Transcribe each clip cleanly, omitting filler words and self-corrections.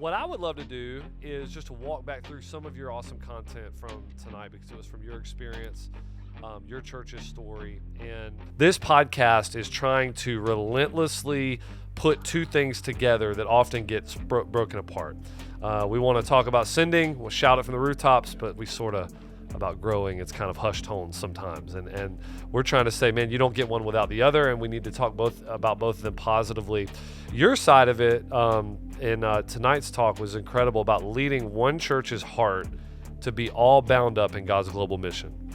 what I would love to do is just to walk back through some of your awesome content from tonight, because it was from your experience, your church's story. And this podcast is trying to relentlessly put two things together that often gets broken apart. We want to talk about sending, we'll shout it from the rooftops, but we sort of about growing, it's kind of hushed tones sometimes. And we're trying to say, man, you don't get one without the other, and we need to talk about both of them positively. Your side of it in tonight's talk was incredible about leading one church's heart to be all bound up in God's global mission.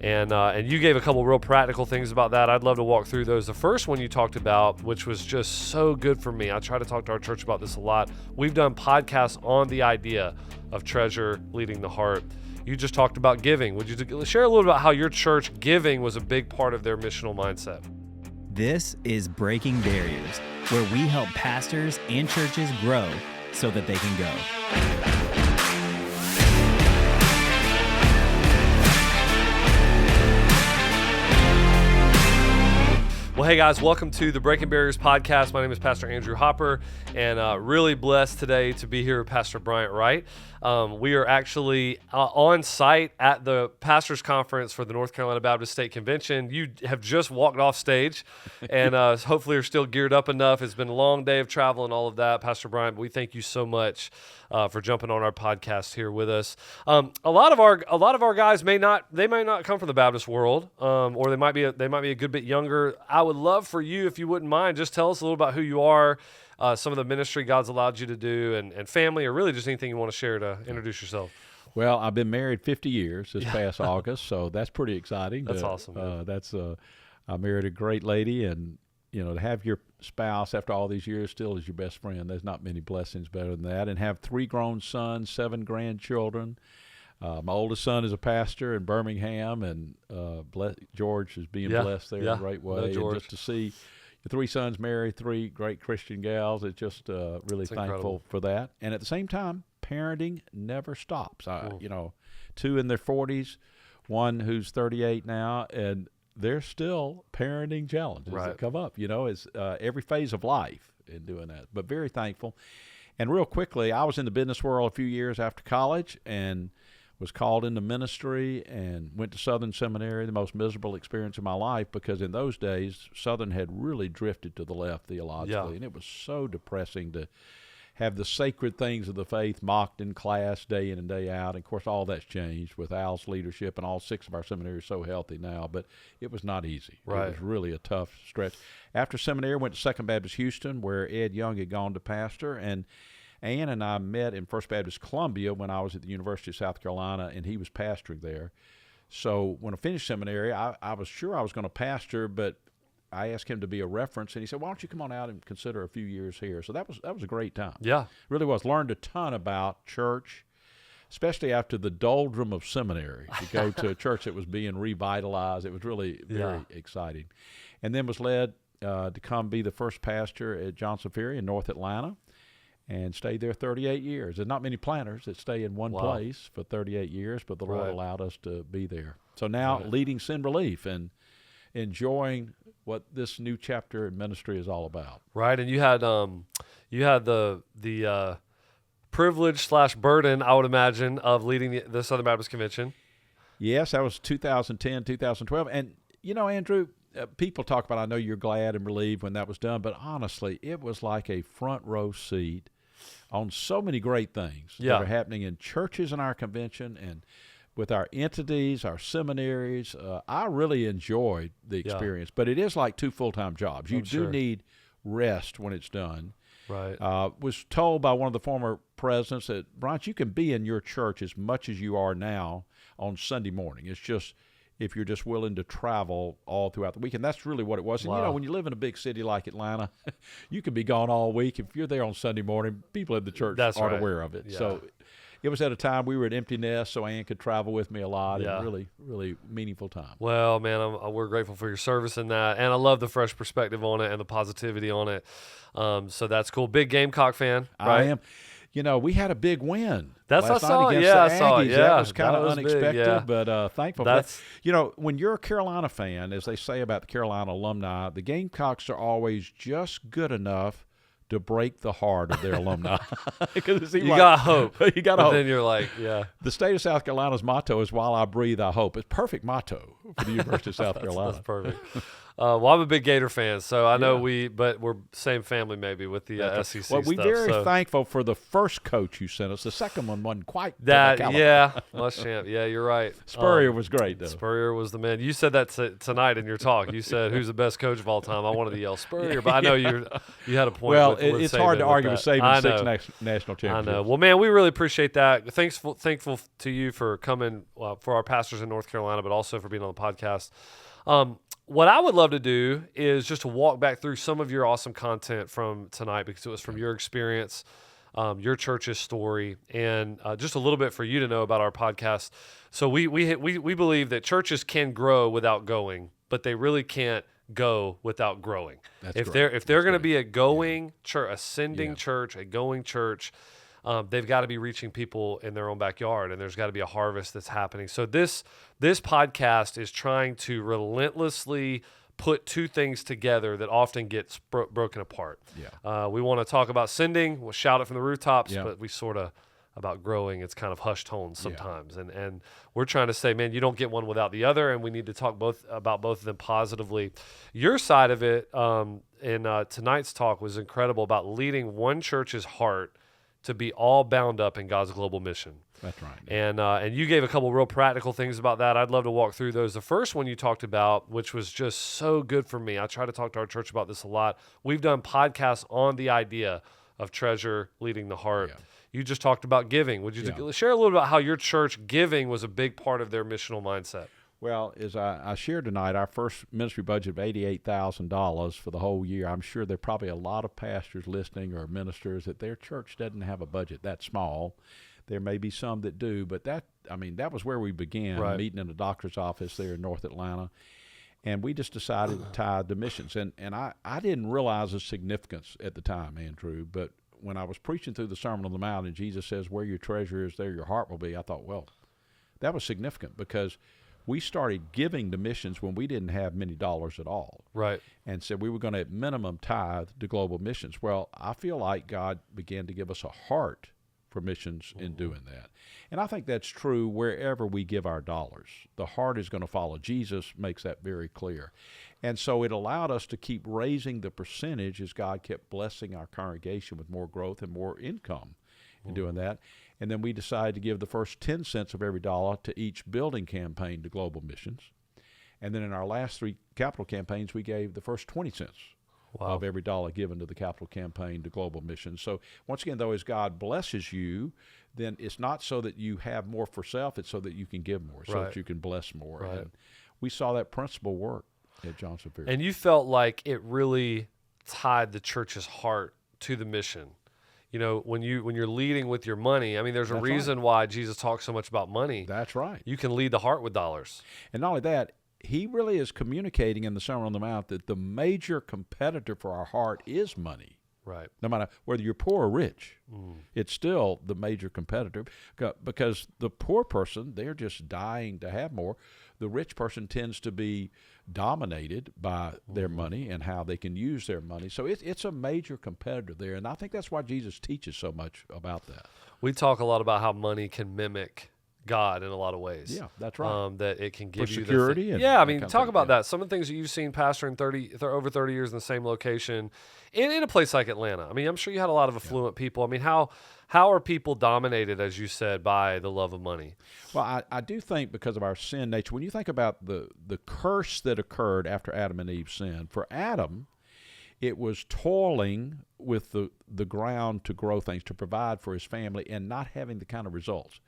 And you gave a couple real practical things about that. I'd love to walk through those. The first one you talked about, which was just so good for me, I try to talk to our church about this a lot. We've done podcasts on the idea of treasure leading the heart. You just talked about giving. Would you share a little about how your church giving was a big part of their missional mindset? This is Breaking Barriers, where we help pastors and churches grow so that they can go. Well, hey guys, welcome to the Breaking Barriers podcast. My name is Pastor Andrew Hopper, and really blessed today to be here with Pastor Bryant Wright. We are actually on site at the Pastors Conference for the North Carolina Baptist State Convention. You have just walked off stage, and hopefully you're still geared up enough. It's been a long day of travel and all of that. Pastor Bryant, we thank you so much for jumping on our podcast here with us. A lot of our guys may not come from the Baptist world, or they might be a good bit younger. I would love for you, if you wouldn't mind, just tell us a little about who you are, some of the ministry God's allowed you to do, and family, or really just anything you want to share to introduce yourself. Well, I've been married 50 years this past August, so that's pretty exciting. That's awesome. I married a great lady, and to have your spouse after all these years still is your best friend. There's not many blessings better than that. And have 3 grown sons, 7 grandchildren. My oldest son is a pastor in Birmingham, and George is being blessed there in a great way. And just to see your 3 sons marry 3 great Christian gals, it's just really thankful incredible for that. And at the same time, parenting never stops. 2 in their 40s, 1 who's 38 now, and they're still parenting challenges that come up. It's every phase of life in doing that, but very thankful. And real quickly, I was in the business world a few years after college and was called into ministry and went to Southern Seminary, the most miserable experience of my life, because in those days, Southern had really drifted to the left theologically, and it was so depressing to have the sacred things of the faith mocked in class day in and day out. And, of course, all that's changed with Al's leadership, and all 6 of our seminaries are so healthy now. But it was not easy. Right. It was really a tough stretch. After seminary, went to Second Baptist Houston, where Ed Young had gone to pastor. And Ann and I met in First Baptist Columbia when I was at the University of South Carolina, and he was pastoring there. So when I finished seminary, I was sure I was going to pastor, but I asked him to be a reference, and he said, why don't you come on out and consider a few years here? So that was a great time. Yeah. Really was. Learned a ton about church, especially after the doldrum of seminary, to go to a church that was being revitalized. It was really very exciting. And then was led to come be the first pastor at Johnson Ferry in North Atlanta, and stayed there 38 years. There's not many planters that stay in one place for 38 years, but the Lord allowed us to be there. So now leading Sin Relief and enjoying what this new chapter in ministry is all about. Right, and you had the privilege / burden, I would imagine, of leading the Southern Baptist Convention. Yes, that was 2010, 2012. And, Andrew, people talk about, I know you're glad and relieved when that was done, but honestly, it was like a front row seat on so many great things that are happening in churches in our convention and with our entities, our seminaries. I really enjoyed the experience, but it is like 2 full-time jobs. You do need rest when it's done. Right. Was told by one of the former presidents that, Bryant, you can be in your church as much as you are now on Sunday morning. It's just if you're just willing to travel all throughout the week. And that's really what it was. And, when you live in a big city like Atlanta, you can be gone all week. If you're there on Sunday morning, people in the church aren't aware of it. Yeah. So it was at a time we were at empty nest, so Ann could travel with me a lot. And really, really meaningful time. Well, man, we're grateful for your service in that, and I love the fresh perspective on it and the positivity on it. So that's cool. Big Gamecock fan, right? I am. We had a big win. That's last I saw. night Yeah, I the saw. Aggies. Yeah, that was kind of big, unexpected, yeah. but thankful for that. When you're a Carolina fan, as they say about the Carolina alumni, the Gamecocks are always just good enough to break the heart of their alumni. You got hope. You got hope. Then you're like, yeah. The state of South Carolina's motto is "While I breathe, I hope." It's a perfect motto for the University of South Carolina. That's perfect. Well, I'm a big Gator fan, so I know but we're same family maybe with the SEC well, we're stuff. very thankful for the first coach you sent us. The second one wasn't quite that. Yeah, Muschamp. Yeah, you're right. Spurrier was great, though. Spurrier was the man. You said that tonight in your talk. You said, "Who's the best coach of all time?" I wanted to yell Spurrier, but I know you had a point. Well, with it's Saban hard to argue that. with Saban six national championships. I know. Well, man, we really appreciate that. Thankful to you for coming for our pastors in North Carolina, but also for being on the podcast. What I would love to do is just to walk back through some of your awesome content from tonight, because it was from your experience, your church's story, and just a little bit for you to know about our podcast. So we believe that churches can grow without going, but they really can't go without growing. If they're going to be a going church, ascending church, a going church, they've got to be reaching people in their own backyard, and there's got to be a harvest that's happening. So this podcast is trying to relentlessly put two things together that often gets broken apart. Yeah. We want to talk about sending, we'll shout it from the rooftops, but we sort of about growing, it's kind of hushed tones sometimes. And we're trying to say, man, you don't get one without the other, and we need to talk about both of them positively. Your side of it in tonight's talk was incredible about leading one church's heart to be all bound up in God's global mission. That's right. And you gave a couple real practical things about that. I'd love to walk through those. The first one you talked about, which was just so good for me. I try to talk to our church about this a lot. We've done podcasts on the idea of treasure leading the heart. Yeah. You just talked about giving. Would you share a little about how your church giving was a big part of their missional mindset? Well, as I shared tonight, our first ministry budget of $88,000 for the whole year. I'm sure there are probably a lot of pastors listening or ministers that their church doesn't have a budget that small. There may be some that do, but that was where we began, meeting in a doctor's office there in North Atlanta. And we just decided to tithe to missions. And I didn't realize the significance at the time, Andrew, but when I was preaching through the Sermon on the Mount and Jesus says, where your treasure is, there your heart will be, I thought, well, that was significant because we started giving to missions when we didn't have many dollars at all. Right. And said we were going to at minimum tithe to global missions. Well, I feel like God began to give us a heart for missions in doing that. And I think that's true wherever we give our dollars. The heart is going to follow. Jesus makes that very clear. And so it allowed us to keep raising the percentage as God kept blessing our congregation with more growth and more income in doing that. And then we decided to give the first 10 cents of every dollar to each building campaign to global missions. And then in our last 3 capital campaigns, we gave the first 20 cents of every dollar given to the capital campaign to global missions. So once again, though, as God blesses you, then it's not so that you have more for self, it's so that you can give more, so that you can bless more. Right. And we saw that principle work at Johnson Ferry. And you felt like it really tied the church's heart to the mission. You know, when you're leading with your money, I mean, there's a reason why Jesus talks so much about money. That's right. You can lead the heart with dollars. And not only that, he really is communicating in the Sermon on the Mount that the major competitor for our heart is money. Right. No matter whether you're poor or rich, it's still the major competitor because the poor person, they're just dying to have more. The rich person tends to be dominated by their money and how they can use their money. So it's a major competitor there, and I think that's why Jesus teaches so much about that. We talk a lot about how money can mimic God in a lot of ways. Yeah, that's right. That it can give for you security. I mean, talk about that. Some of the things that you've seen pastoring over 30 years in the same location, in a place like Atlanta. I mean, I'm sure you had a lot of affluent people. I mean, how are people dominated, as you said, by the love of money? Well, I do think because of our sin nature, when you think about the curse that occurred after Adam and Eve sinned, for Adam, it was toiling with the ground to grow things, to provide for his family, and not having the kind of results.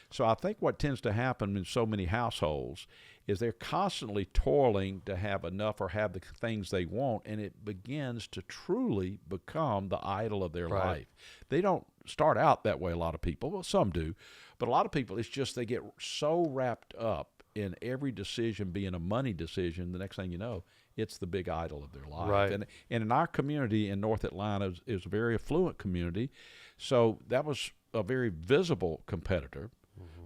So I think what tends to happen in so many households is they're constantly toiling to have enough or have the things they want, and it begins to truly become the idol of their life. They don't start out that way, a lot of people. Well, some do. But a lot of people, it's just they get so wrapped up in every decision being a money decision, the next thing you know, it's the big idol of their life. Right. And in our community in North Atlanta, it was a very affluent community, so that was a very visible competitor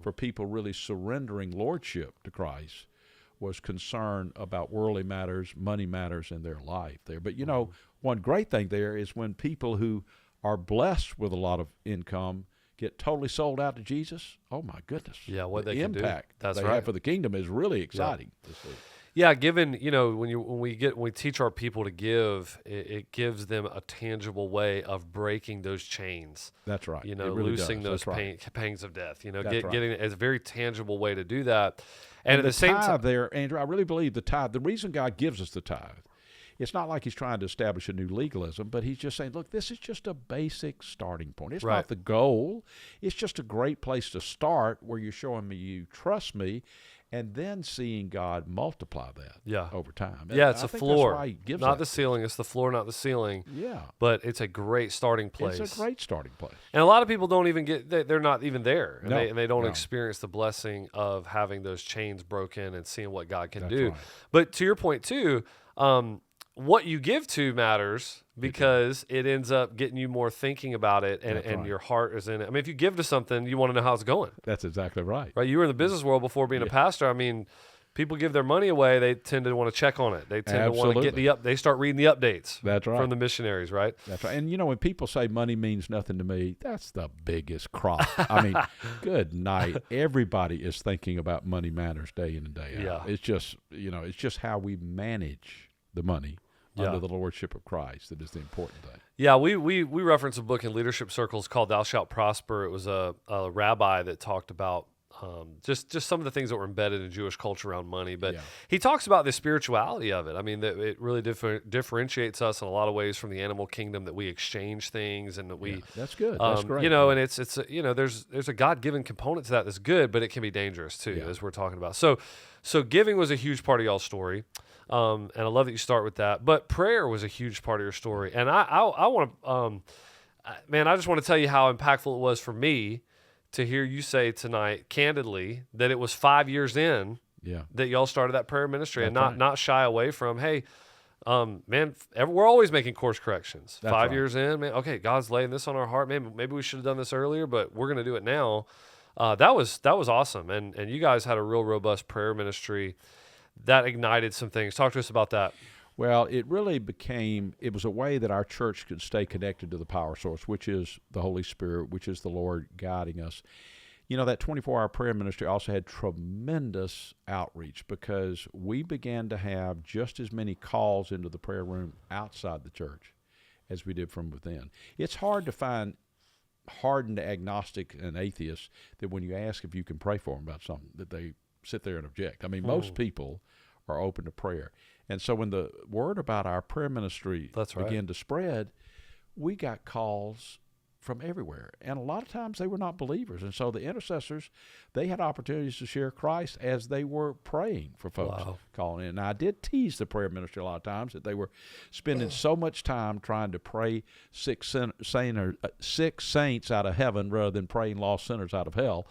for people really surrendering lordship to Christ. was concerned about worldly matters, money matters in their life there. But, you know, one great thing there is when people who are blessed with a lot of income get totally sold out to Jesus, oh, my goodness. Yeah, what the they can do. impact That's they right. have for the kingdom is really exciting to see. Yeah, given, you know, when we teach our people to give, it gives them a tangible way of breaking those chains. That's right. You know, it really loosing does. those pangs of death. You know, That's right. getting it's a very tangible way to do that. And at the same tithe time, there, Andrew, I really believe the tithe. The reason God gives us the tithe, it's not like he's trying to establish a new legalism, but he's just saying, look, this is just a basic starting point. It's not the goal. It's just a great place to start where you're showing me you trust me, and then seeing God multiply that over time. Yeah, it's a floor, that's why he gives not that. the ceiling. It's the floor, not the ceiling. Yeah. But it's a great starting place. It's a great starting place. And a lot of people don't even they're not even there. No, and they don't experience the blessing of having those chains broken and seeing what God can do. Right. But to your point too, what you give to matters because it ends up getting you more thinking about it, and your heart is in it. I mean, if you give to something, you want to know how it's going. That's exactly right. Right? You were in the business world before being a pastor. I mean, people give their money away, they tend to want to check on it. They tend to want to get they start reading the updates. That's right. From the missionaries, right? That's right. And, you know, when people say money means nothing to me, that's the biggest crop. I mean, good night. Everybody is thinking about money matters day in and day out. Yeah. It's just, you know, it's just how we manage the money under the lordship of Christ that is the important thing. Yeah, we reference a book in leadership circles called Thou Shalt Prosper. It was a rabbi that talked about just some of the things that were embedded in Jewish culture around money. But he talks about the spirituality of it. I mean, that it really differentiates us in a lot of ways from the animal kingdom, that we exchange things and that we... That's good. That's great. You know, and it's you know, there's a God-given component to that that's good, but it can be dangerous too, as we're talking about. So giving was a huge part of y'all's story. And I love that you start with that. But prayer was a huge part of your story. And I want to, man, I just want to tell you how impactful it was for me to hear you say tonight, candidly, that it was 5 years in that y'all started that prayer ministry. That's and not shy away from, hey, man, we're always making course corrections. That's 5 right. years in, man, okay, God's laying this on our heart. Man, maybe we should have done this earlier, but we're going to do it now. That was awesome. And you guys had a real robust prayer ministry that ignited some things. Talk to us about that. Well, it really it was a way that our church could stay connected to the power source, which is the Holy Spirit, which is the Lord guiding us. You know, that 24-hour prayer ministry also had tremendous outreach because we began to have just as many calls into the prayer room outside the church as we did from within. It's hard to find hardened agnostic and atheists that when you ask if you can pray for them about something, that they sit there and object. I mean, most people are open to prayer. And so when the word about our prayer ministry began to spread, we got calls from everywhere. And a lot of times they were not believers. And so the intercessors, they had opportunities to share Christ as they were praying for folks calling in. Now, I did tease the prayer ministry a lot of times that they were spending so much time trying to pray sick saints out of heaven rather than praying lost sinners out of hell,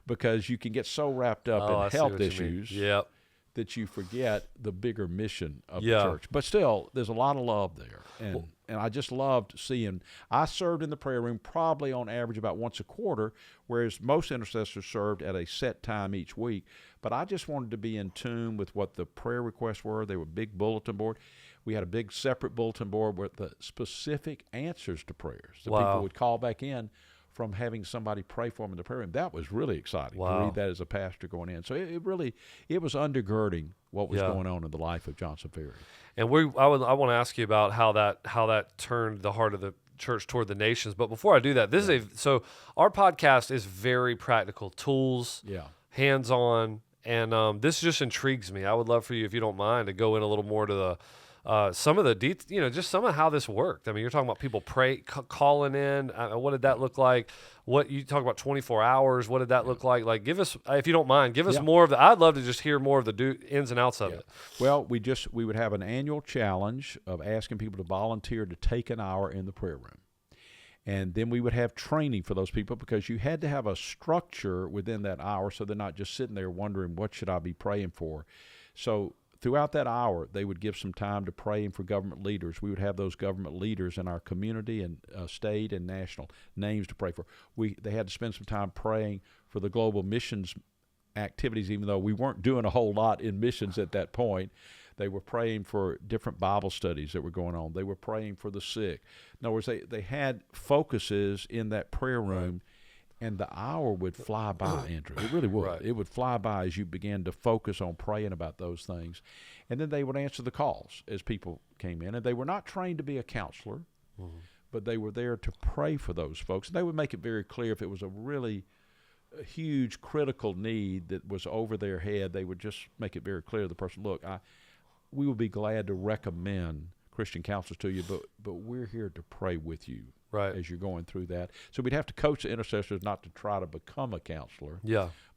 because you can get so wrapped up in health issues that you forget the bigger mission of the church. But still, there's a lot of love there. And I just loved seeing, I served in the prayer room probably on average about once a quarter, whereas most intercessors served at a set time each week. But I just wanted to be in tune with what the prayer requests were. They were big bulletin board. We had a big separate bulletin board with the specific answers to prayers that people would call back in from having somebody pray for them in the prayer room. That was really exciting to read that as a pastor going in. So it was undergirding what was going on in the life of Johnson Ferry. And I want to ask you about how that turned the heart of the church toward the nations. But before I do that, so our podcast is very practical, tools, hands-on, and this just intrigues me. I would love for you, if you don't mind, to go in a little more to the some of the just some of how this worked. I mean, you're talking about people calling in. What did that look like? What you talk about 24 hours? What did that look like? Like, give us, if you don't mind, give us more of the. I'd love to just hear more of the ins and outs of it. Well, we would have an annual challenge of asking people to volunteer to take an hour in the prayer room. And then we would have training for those people, because you had to have a structure within that hour so they're not just sitting there wondering, what should I be praying for? So throughout that hour, they would give some time to praying for government leaders. We would have those government leaders in our community and state and national names to pray for. They had to spend some time praying for the global missions activities, even though we weren't doing a whole lot in missions at that point. They were praying for different Bible studies that were going on. They were praying for the sick. In other words, they had focuses in that prayer room, and the hour would fly by, Andrew. It really would. Right. It would fly by as you began to focus on praying about those things. And then they would answer the calls as people came in. And they were not trained to be a counselor, but they were there to pray for those folks. And they would make it very clear if it was a really huge critical need that was over their head, they would just make it very clear to the person, look, we would be glad to recommend Christian counselors to you, but we're here to pray with you as you're going through that. So we'd have to coach the intercessors not to try to become a counselor,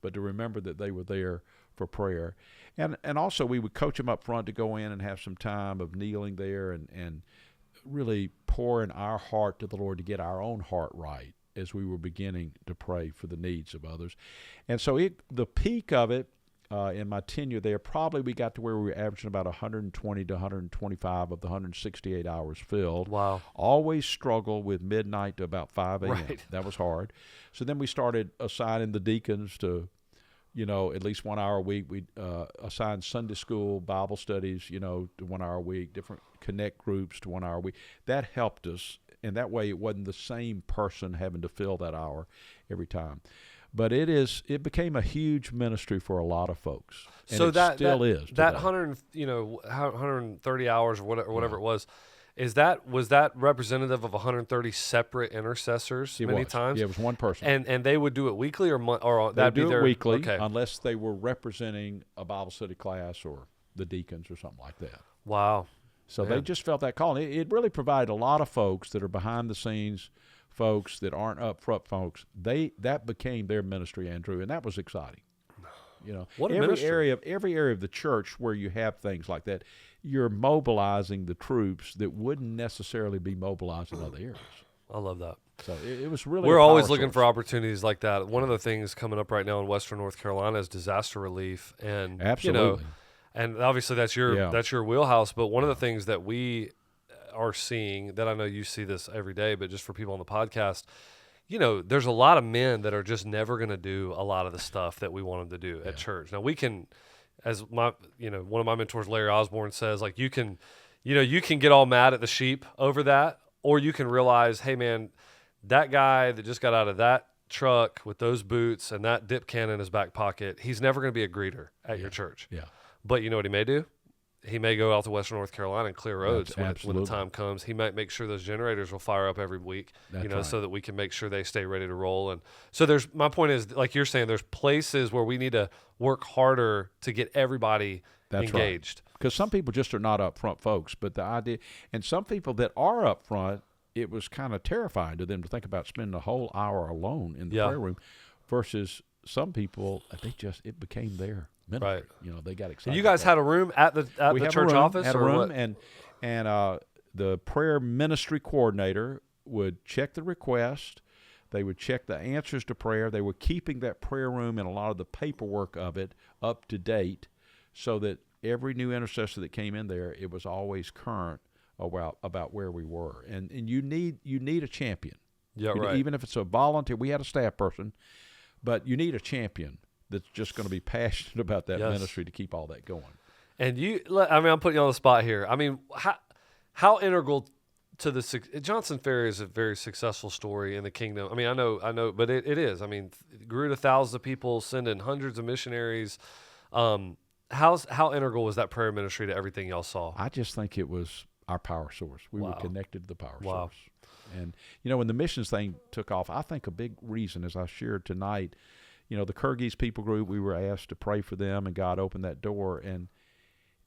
but to remember that they were there for prayer. And also we would coach them up front to go in and have some time of kneeling there and really pouring our heart to the Lord to get our own heart right as we were beginning to pray for the needs of others. And so the peak of it, in my tenure there, probably we got to where we were averaging about 120 to 125 of the 168 hours filled. Wow. Always struggle with midnight to about 5 a.m. Right. That was hard. So then we started assigning the deacons to, at least 1 hour a week. We'd assign Sunday school, Bible studies, to 1 hour a week, different connect groups to 1 hour a week. That helped us, and that way it wasn't the same person having to fill that hour every time. But it became a huge ministry for a lot of folks. And so it still is today. That 130 hours or whatever it was that representative of 130 separate intercessors many times? Yeah, it was one person. And they would do it weekly or that'd be their weekly, okay. Unless they were representing a Bible study class or the deacons or something like that. Wow. So they just felt that call. It really provided a lot of folks that are behind the scenes, folks that aren't up front folks. That became their ministry, Andrew, and that was exciting. What a every ministry. area of the church where you have things like that, you're mobilizing the troops that wouldn't necessarily be mobilized in other areas. I love that. So it was really. We're always looking for opportunities like that. One of the things coming up right now in Western North Carolina is disaster relief, and absolutely. And obviously that's your wheelhouse. But one of the things that we are seeing, that I know you see this every day, but just for people on the podcast, there's a lot of men that are just never going to do a lot of the stuff that we want them to do at church. Now we can, as one of my mentors, Larry Osborne, says, like, you can get all mad at the sheep over that, or you can realize, hey man, that guy that just got out of that truck with those boots and that dip can in his back pocket, he's never going to be a greeter at your church. Yeah. But you know what he may do? He may go out to Western North Carolina and clear roads when the time comes. He might make sure those generators will fire up every week, so that we can make sure they stay ready to roll. And so my point is, like you're saying, there's places where we need to work harder to get everybody engaged. Right. Because some people just are not up front folks, but the idea, and some people that are up front, it was kind of terrifying to them to think about spending a whole hour alone in the prayer room, versus some people, it became their ministry. Right. They got excited. And you guys had a room at the church office? Had a room, and the prayer ministry coordinator would check the request. They would check the answers to prayer. They were keeping that prayer room and a lot of the paperwork of it up to date, so that every new intercessor that came in there, it was always current about where we were. And you need a champion. Yeah, right. Even if it's a volunteer, we had a staff person, but you need a champion that's just going to be passionate about that ministry to keep all that going. And I'm putting you on the spot here. I mean, how integral to the Johnson Ferry is a very successful story in the kingdom. I mean, I know, but it is. I mean, it grew to thousands of people, sending hundreds of missionaries. How integral was that prayer ministry to everything y'all saw? I just think it was our power source. We were connected to the power source. And, when the missions thing took off, I think a big reason, as I shared tonight, the Kyrgyz people group, we were asked to pray for them, and God opened that door. And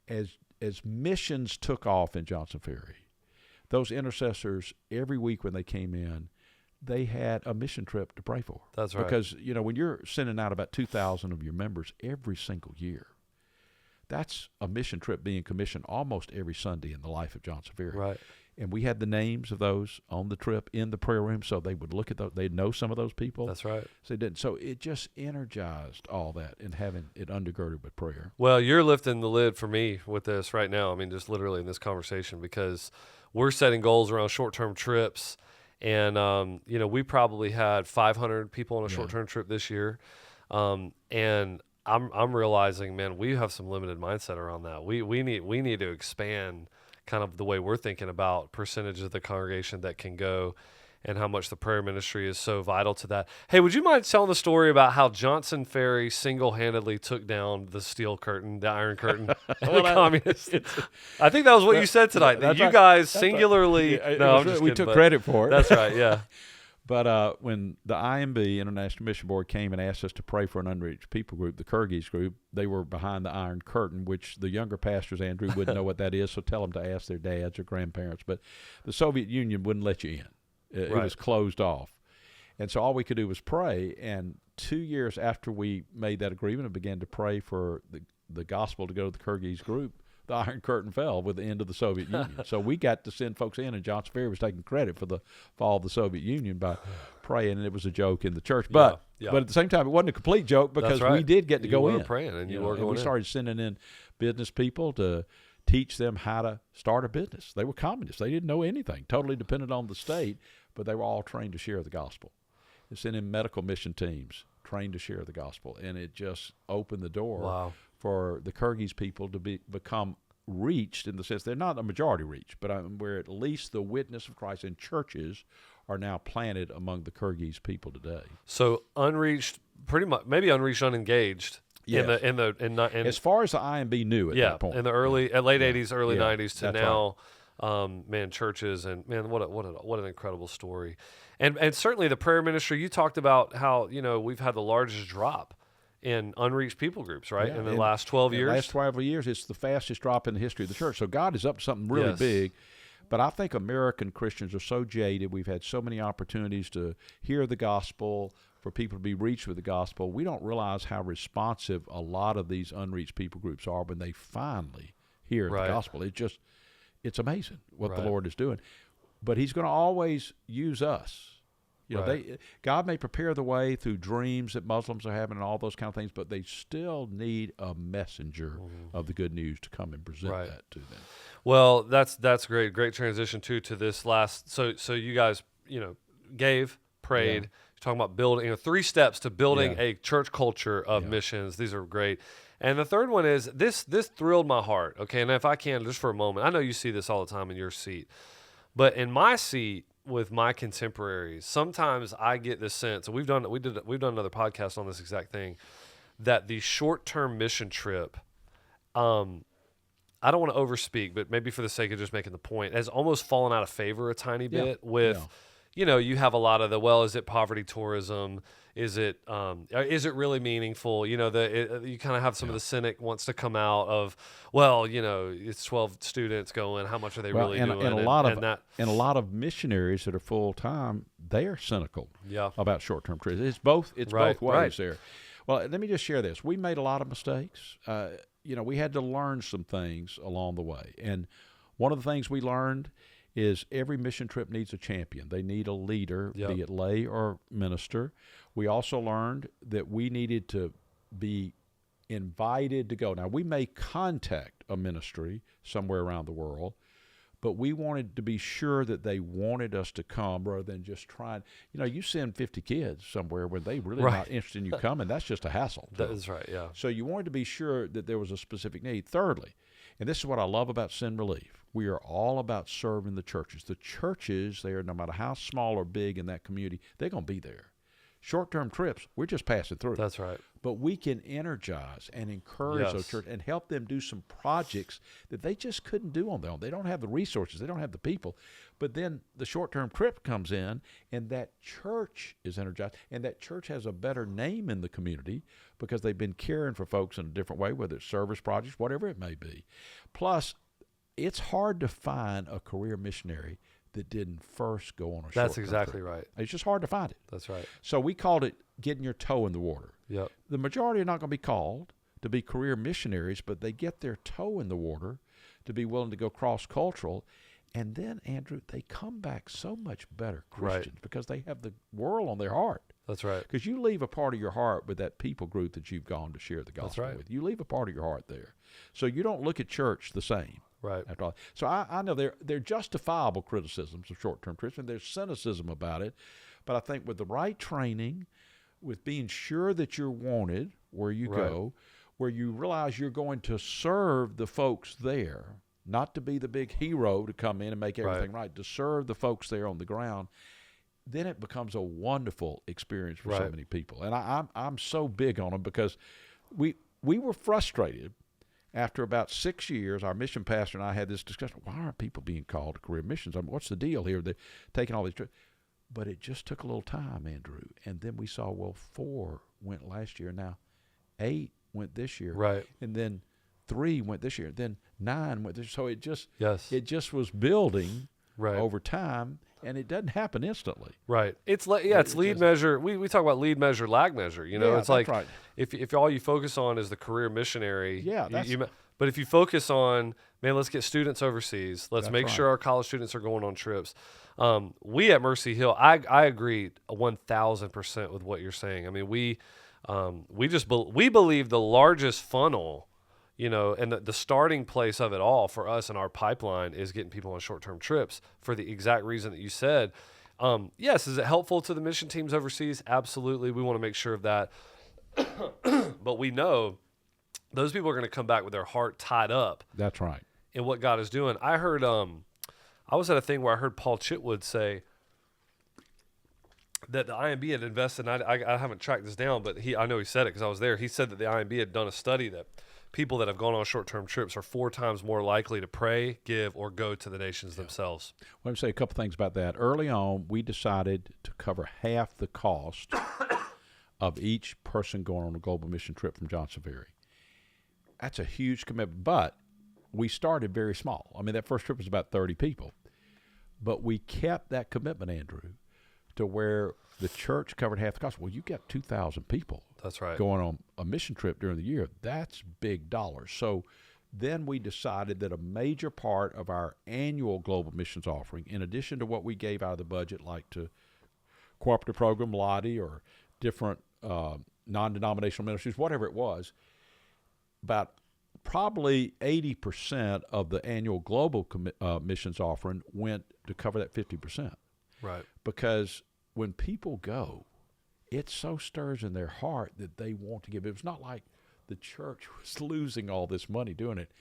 as missions took off in Johnson Ferry, those intercessors, every week when they came in, they had a mission trip to pray for. That's right. Because, when you're sending out about 2,000 of your members every single year, that's a mission trip being commissioned almost every Sunday in the life of Johnson Ferry. Right. And we had the names of those on the trip in the prayer room, so they would look at those. They'd know some of those people. That's right. So it just energized all that and having it undergirded with prayer. Well, you're lifting the lid for me with this right now. I mean, just literally in this conversation, because we're setting goals around short-term trips. And, we probably had 500 people on a short-term trip this year. And I'm realizing, man, we have some limited mindset around that. We need to expand kind of the way we're thinking about percentage of the congregation that can go, and how much the prayer ministry is so vital to that. Hey, would you mind telling the story about how Johnson Ferry single-handedly took down the steel curtain, the Iron Curtain, and the communists? I think that was what you said tonight. That you guys singularly. No, I'm just we kidding, took credit for it. That's right. Yeah. But when the IMB, International Mission Board, came and asked us to pray for an unreached people group, the Kyrgyz group, they were behind the Iron Curtain, which the younger pastors, Andrew, wouldn't know what that is, so tell them to ask their dads or grandparents. But the Soviet Union wouldn't let you in. It was closed off. And so all we could do was pray. And 2 years after we made that agreement and began to pray for the gospel to go to the Kyrgyz group, the Iron Curtain fell with the end of the Soviet Union. So we got to send folks in, and Johnson Ferry was taking credit for the fall of the Soviet Union by praying, and it was a joke in the church. But at the same time, it wasn't a complete joke, because we did get to go in. Praying, and we started sending in business people to teach them how to start a business. They were communists. They didn't know anything, totally dependent on the state, but they were all trained to share the gospel. They sent in medical mission teams trained to share the gospel, and it just opened the door for the Kyrgyz people to become reached, in the sense they're not a majority reach, but where at least the witness of Christ in churches are now planted among the Kyrgyz people today. So unreached, pretty much, maybe unreached, unengaged. Yes. As far as the IMB knew at that point. In the late 80s, early 90s to now, right. Churches, and man, what an incredible story. And certainly the prayer ministry, you talked about how, we've had the largest drop in unreached people groups, right? In the last 12 years? The last 12 years, it's the fastest drop in the history of the church. So God is up to something really big. But I think American Christians are so jaded. We've had so many opportunities to hear the gospel, for people to be reached with the gospel. We don't realize how responsive a lot of these unreached people groups are when they finally hear the gospel. It's amazing what the Lord is doing. But He's going to always use us. God may prepare the way through dreams that Muslims are having and all those kind of things, but they still need a messenger of the good news to come and present that to them. Well, that's great. Great transition to this last. So you guys, gave, prayed. You're talking about building, 3 steps to building a church culture of missions. These are great. And the third one is this thrilled my heart. Okay, and if I can, just for a moment, I know you see this all the time in your seat, but in my seat with my contemporaries, sometimes I get this sense, and we've done another podcast on this exact thing, that the short-term mission trip, I don't want to overspeak, but maybe for the sake of just making the point, has almost fallen out of favor a tiny bit with, you have a lot of is it poverty tourism? Is it really meaningful? You kind of have some of the cynic wants to come out of, it's 12 students going. How much are they really doing? And a lot of missionaries that are full time, they are cynical about short term trips. It's both ways there. Well, let me just share this. We made a lot of mistakes. We had to learn some things along the way, and one of the things we learned is every mission trip needs a champion. They need a leader, be it lay or minister. We also learned that we needed to be invited to go. Now, we may contact a ministry somewhere around the world, but we wanted to be sure that they wanted us to come rather than just trying. You send 50 kids somewhere where they really not interested in you coming. That's just a hassle. That is right, yeah. So you wanted to be sure that there was a specific need. Thirdly, and this is what I love about Sin Relief, we are all about serving the churches. The churches there, no matter how small or big in that community, they're going to be there. Short-term trips, we're just passing through. That's right. But we can energize and encourage those churches and help them do some projects that they just couldn't do on their own. They don't have the resources. They don't have the people. But then the short-term trip comes in, and that church is energized, and that church has a better name in the community because they've been caring for folks in a different way, whether it's service projects, whatever it may be. Plus, it's hard to find a career missionary that didn't first go on a short-term trip. That's exactly right. It's just hard to find it. That's right. So we called it getting your toe in the water. Yep. The majority are not going to be called to be career missionaries, but they get their toe in the water to be willing to go cross-cultural. And then, Andrew, they come back so much better Christians because they have the world on their heart. That's right. Because you leave a part of your heart with that people group that you've gone to share the gospel with. You leave a part of your heart there. So you don't look at church the same. Right. After all. So I know they're justifiable criticisms of short-term trips, and there's cynicism about it. But I think with the right training, with being sure that you're wanted where you go, where you realize you're going to serve the folks there, not to be the big hero to come in and make everything right, to serve the folks there on the ground, then it becomes a wonderful experience for so many people. And I'm so big on them because we were frustrated after about 6 years. Our mission pastor and I had this discussion. Why aren't people being called to career missions? I mean, what's the deal here? They're taking all these trips. But it just took a little time, Andrew. And then we saw, 4 went last year. Now 8 went this year. Right. And then 3 went this year. Then 9 went this year. So it just was building over time. And it doesn't happen instantly. Right. It's lead measure. We talk about lead measure, lag measure. You know, it's like if all you focus on is the career missionary. But if you focus on, man, let's get students overseas. Let's make sure our college students are going on trips. We at Mercy Hill, I agree 1,000% with what you're saying. I mean, we believe the largest funnel, you know, and the starting place of it all for us in our pipeline is getting people on short-term trips for the exact reason that you said. Yes, is it helpful to the mission teams overseas? Absolutely. We want to make sure of that. But we know those people are going to come back with their heart tied up. That's right. In what God is doing. I heard, I was at a thing where I heard Paul Chitwood say that the IMB had invested, and I haven't tracked this down, but I know he said it because I was there. He said that the IMB had done a study that people that have gone on short-term trips are 4 times more likely to pray, give, or go to the nations themselves. Let me say a couple things about that. Early on, we decided to cover half the cost of each person going on a global mission trip from Johnsonville. That's a huge commitment, but we started very small. I mean, that first trip was about 30 people. But we kept that commitment, Andrew, to where the church covered half the cost. Well, you got 2,000 people. That's right. Going on a mission trip during the year. That's big dollars. So then we decided that a major part of our annual global missions offering, in addition to what we gave out of the budget, like to cooperative program, Lottie, or different non-denominational ministries, whatever it was, about probably 80% of the annual global missions offering went to cover that 50%. Right. Because when people go, it so stirs in their heart that they want to give. It was not like the church was losing all this money doing it.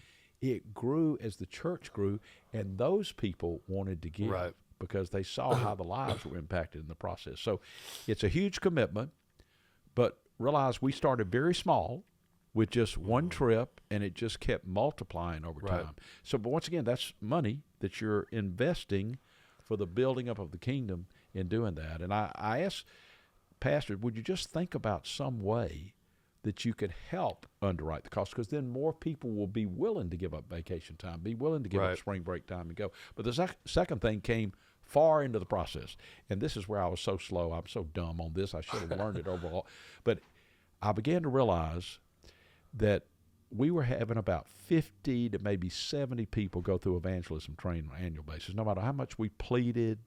It grew as the church grew, and those people wanted to give because they saw how the lives were impacted in the process. So it's a huge commitment, but realize we started very small with just one trip, and it just kept multiplying over time. So, but once again, that's money that you're investing for the building up of the kingdom in doing that. And I asked Pastor, would you just think about some way that you could help underwrite the cost? Because then more people will be willing to give up vacation time, be willing to give up spring break time and go. But the second thing came far into the process. And this is where I was so slow. I'm so dumb on this. I should have learned it overall. But I began to realize that we were having about 50 to maybe 70 people go through evangelism training on an annual basis. No matter how much we pleaded,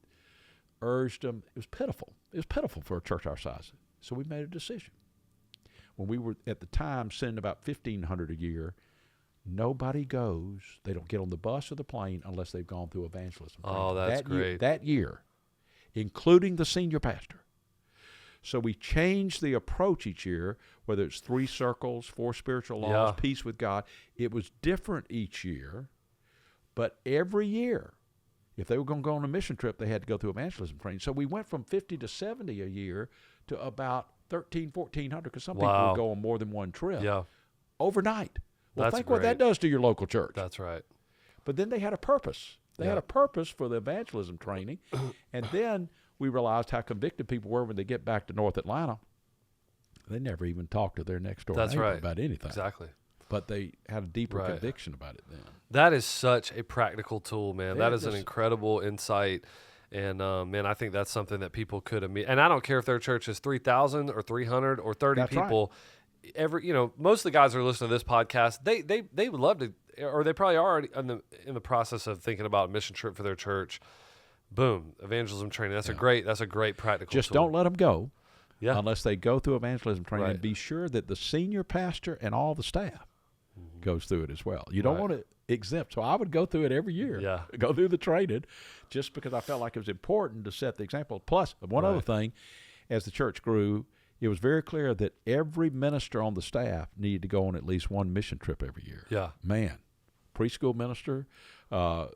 urged them, it was pitiful. It was pitiful for a church our size. So we made a decision. When we were, at the time, sending about 1,500 a year, nobody goes, they don't get on the bus or the plane unless they've gone through evangelism training. Oh, that's great. That year, including the senior pastor. So we changed the approach each year, whether it's 3 circles, 4 spiritual laws, peace with God. It was different each year, but every year, if they were going to go on a mission trip, they had to go through evangelism training. So we went from 50 to 70 a year to about 1,400, because some people would go on more than one trip overnight. Well, think what that does to your local church. That's right. But then they had a purpose. They had a purpose for the evangelism training, and then we realized how convicted people were when they get back to North Atlanta. They never even talked to their next door neighbor about anything. Exactly. But they had a deeper conviction about it then. That is such a practical tool, man. That is an incredible insight. And, man, I think that's something that people could and I don't care if their church is 3,000 or 300 or 30 people. Right. Most of the guys that are listening to this podcast, they would love to, or they probably are already in the process of thinking about a mission trip for their church. Boom, evangelism training. That's a great practical Just tool. don't let them go unless they go through evangelism training. And be sure that the senior pastor and all the staff goes through it as well. You don't want to exempt. So I would go through it every year. Go through the training, just because I felt like it was important to set the example. Plus, one other thing, as the church grew, it was very clear that every minister on the staff needed to go on at least one mission trip every year. Yeah. Man, preschool minister,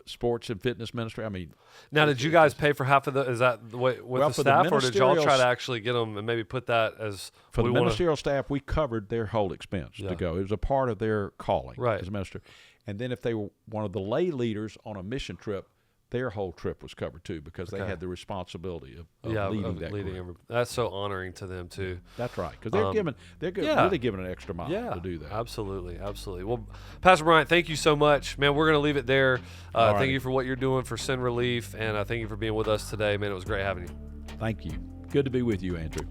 sports and fitness ministry. I mean, now, did you guys pay for half of the? Is that the way with the staff, or did y'all try to actually get them and maybe put that as for the ministerial staff? We covered their whole expense to go. It was a part of their calling as a minister. And then if they were one of the lay leaders on a mission trip, their whole trip was covered too, because they had the responsibility of leading that group. That's so honoring to them too. That's right, because they're really giving an extra mile to do that. Absolutely. Well, Pastor Bryant, thank you so much, man. We're going to leave it there. Thank you for what you're doing for Sin Relief, and thank you for being with us today, man. It was great having you. Thank you. Good to be with you, Andrew.